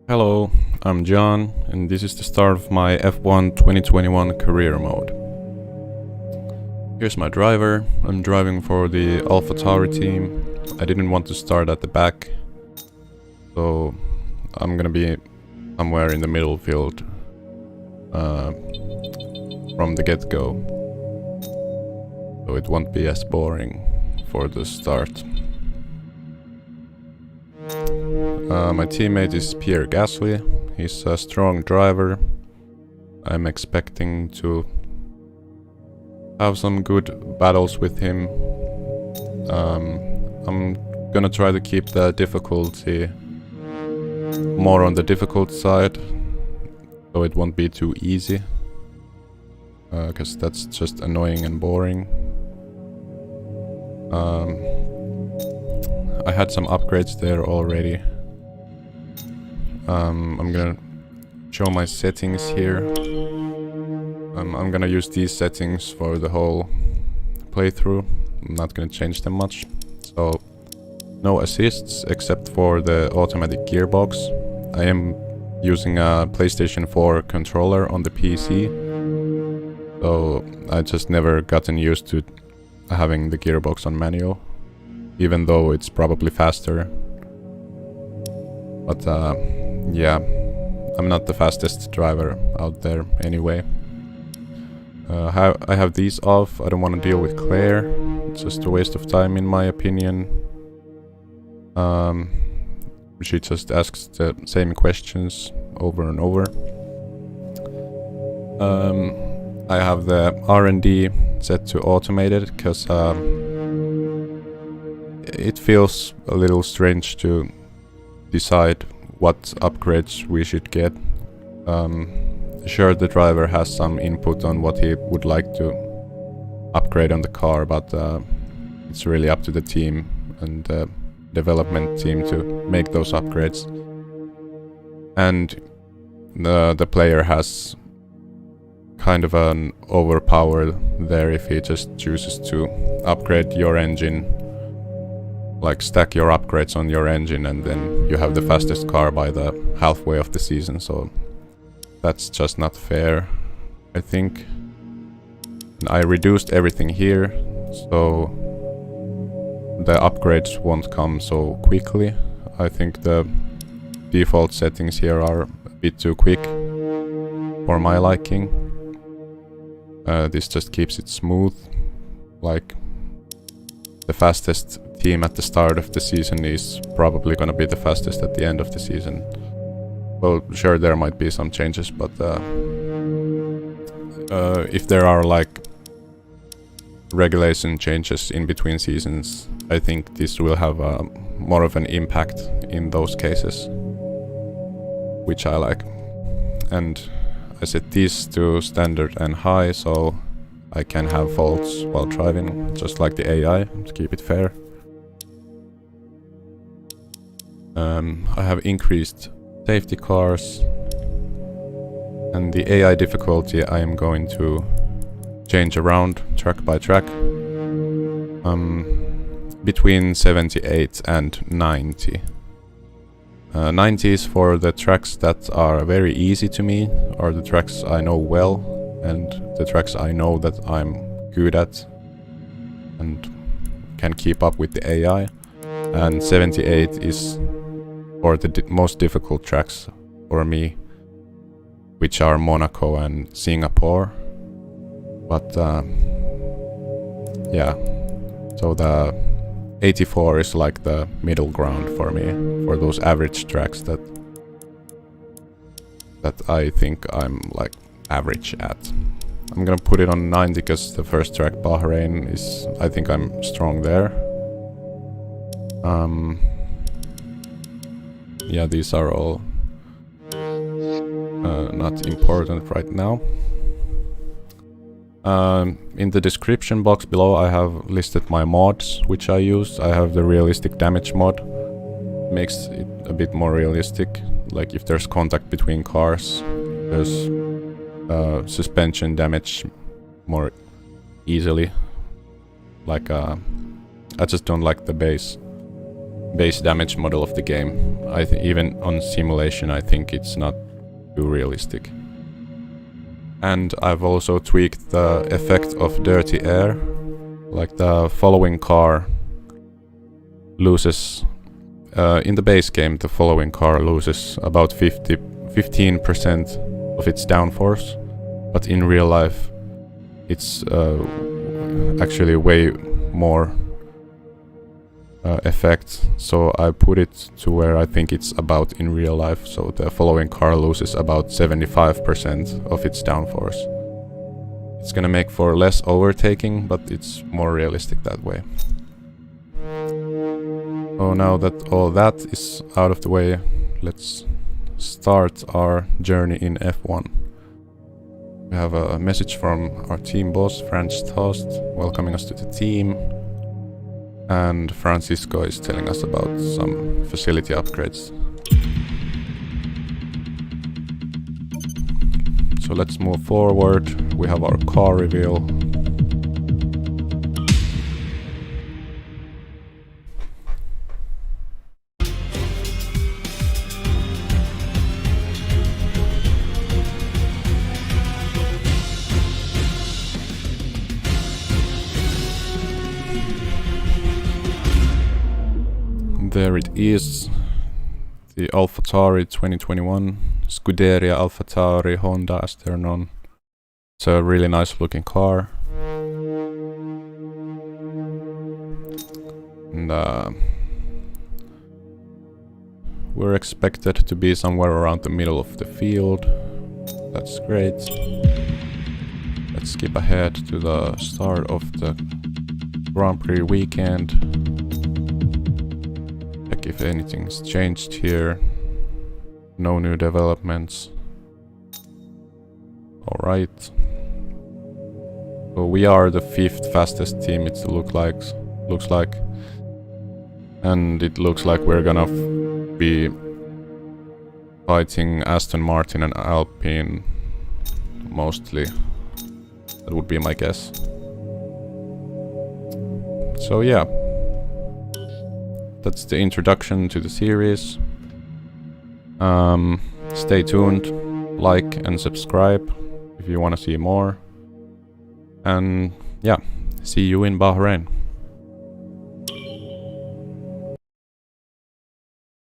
Hello, I'm John, and this is the start of my F1 2021 career mode. Here's my driver. I'm driving for the AlphaTauri team. I didn't want to start at the back, so I'm gonna be somewhere in the middle field from the get-go, so it won't be as boring for the start. My teammate is Pierre Gasly. He's a strong driver. I'm expecting to have some good battles with him. I'm gonna try to keep the difficulty more on the difficult side, so it won't be too easy, because that's just annoying and boring. I had some upgrades there already. I'm gonna show my settings here. I'm gonna use these settings for the whole playthrough. I'm not gonna change them much. So, no assists except for the automatic gearbox. I am using a PlayStation 4 controller on the PC, so I just never gotten used to having the gearbox on manual, even though it's probably faster. But yeah, I'm not the fastest driver out there anyway. I have these off. I don't want to deal with Claire. It's just a waste of time in my opinion. She just asks the same questions over and over. I have the R&D set to automated because it feels a little strange to decide what upgrades we should get. Sure, the driver has some input on what he would like to upgrade on the car, but it's really up to the team and the development team to make those upgrades. And the player has kind of an overpower there if he just chooses to upgrade your engine, like stack your upgrades on your engine, and then you have the fastest car by the halfway of the season. So that's just not fair, I think. And I reduced everything here, so the upgrades won't come so quickly. I think the default settings here are a bit too quick for my liking. This just keeps it smooth, like the fastest team at the start of the season is probably gonna be the fastest at the end of the season. Well, sure, there might be some changes, but if there are like regulation changes in between seasons, I think this will have more of an impact in those cases, which I like. And I set these to standard and high, so I can have faults while driving, just like the AI, to keep it fair. I have increased safety cars, and the AI difficulty I am going to change around track by track, between 78 and 90. 90 is for the tracks that are very easy to me, or the tracks I know well, and the tracks I know that I'm good at and can keep up with the AI. And 78 is for the most difficult tracks for me, which are Monaco and Singapore. But yeah, so the 84 is like the middle ground for me, for those average tracks that I think I'm like average at. I'm gonna put it on 90 because the first track, Bahrain, is, I think I'm strong there. Yeah, these are all not important right now. In the description box below I have listed my mods which I use. I have the realistic damage mod. Makes it a bit more realistic. Like if there's contact between cars, there's suspension damage more easily. Like I just don't like the base base damage model of the game. Even on simulation I think it's not too realistic. And I've also tweaked the effect of dirty air. Like the following car loses... in the base game the following car loses about 15% of its downforce. But in real life it's actually way more effect, so I put it to where I think it's about in real life, so the following car loses about 75% of its downforce. It's gonna make for less overtaking, but it's more realistic that way. So now that all that is out of the way, let's start our journey in F1. We have a message from our team boss, Franz Tost, welcoming us to the team. And Francisco is telling us about some facility upgrades. So let's move forward. We have our car reveal. There it is, the AlphaTauri 2021, Scuderia AlphaTauri Honda S01. It's a really nice looking car. And we're expected to be somewhere around the middle of the field. That's great. Let's skip ahead to the start of the Grand Prix weekend. Check if anything's changed here. No new developments. Alright. So we are the 5th fastest team, it looks like. And it looks like we're gonna be fighting Aston Martin and Alpine mostly. That would be my guess. So yeah. That's the introduction to the series. Stay tuned, like and subscribe if you want to see more. And yeah, see you in Bahrain.